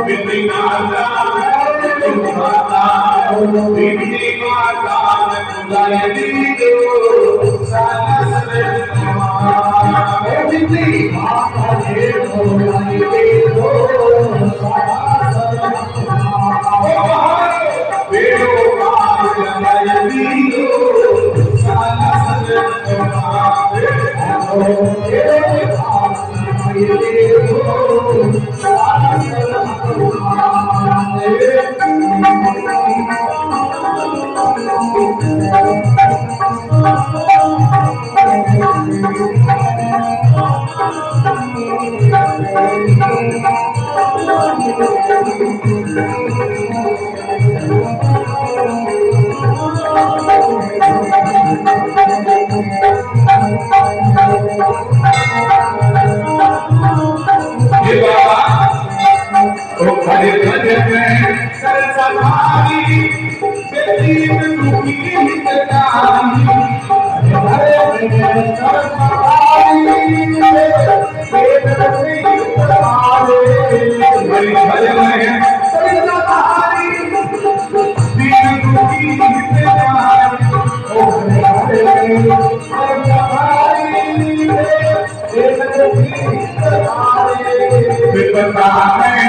बिंदी माता माता बिंदी माता बुलाए दीदो साला सरे बिंदी माता ने बुलाए दीदो साला सरे बेड़ो पार लगाए दीदो साला सरे हरे भजन में सरसभारी बेटी दुखी हितकारी हरे भजन सरसभारी बेटी दुखी हितकारी हरे भजन में सरसभारी बेटी दुखी हितकारी ओ हरे सरसभारी बेटी दुखी हितकारी विपदा में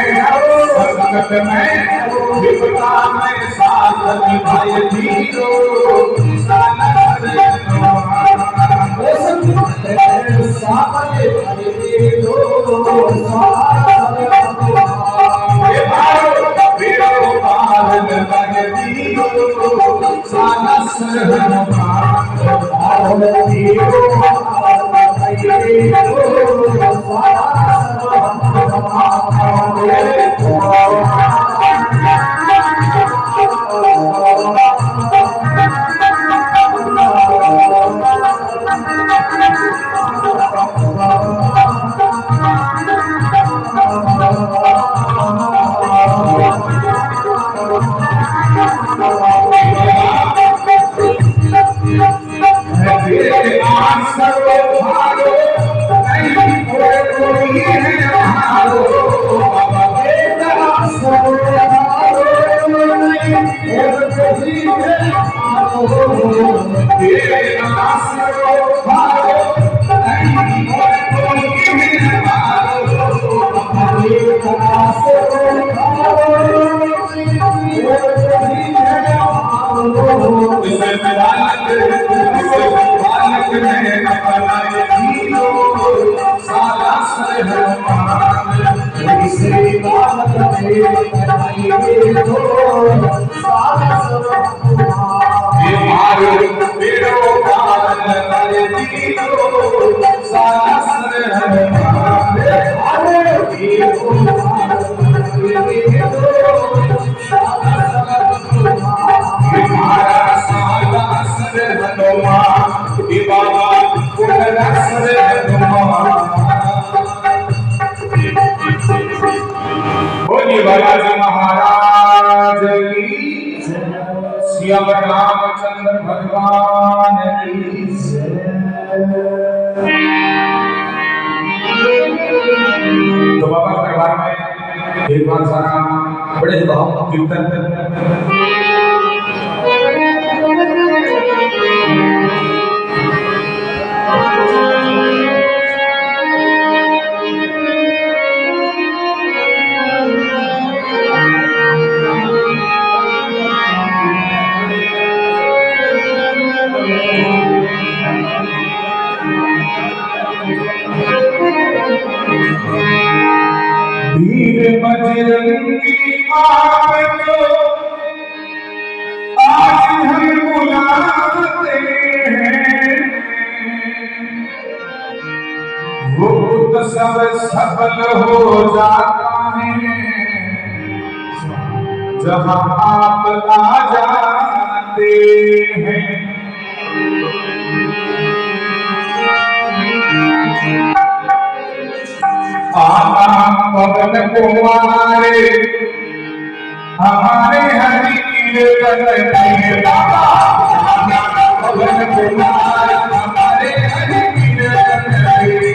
संकट में विपदा में साथ निभाए दीदो साला सरे साथ निभाए दीदो साला बेड़ो पार लगाए दीदो साला सरे महाराज की श्याम रामचंद्र भगवान की तो बाबा दरबार में एक बार सारा बड़े भाव कीर्तन वीर बजरंगी आपको आज हम बुलाते हैं, वो तो सब सफल हो जाता है जहां आप आ जाते हैं। आना पवन कुमारे हमारे हरि करते बाबा, आना पवन कुमार हमारे हरि करते,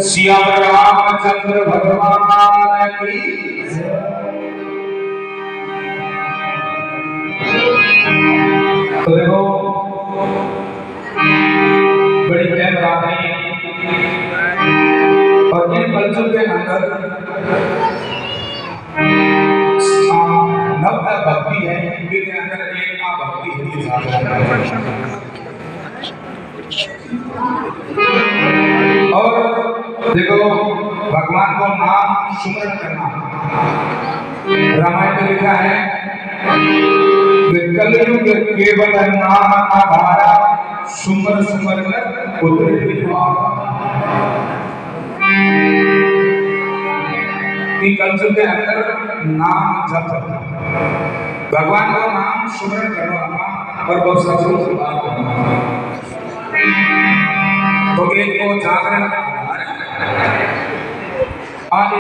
श्याम रामचंद्र भगवान की। तो देखो बड़ी बढ़िया नवरात्रि और इन कल्चर के अंदर नव भक्ति है, इनके अंदर एक भक्ति है और देखो भगवान को नाम सुमरण करना। रामायण में लिखा है कलयुग केवल नाम आधारा सुमर सुमर उतरे कल्चर के अंदर नाम जप भगवान का नाम सुमरण करना और बहुत सारे तो एक को जागरण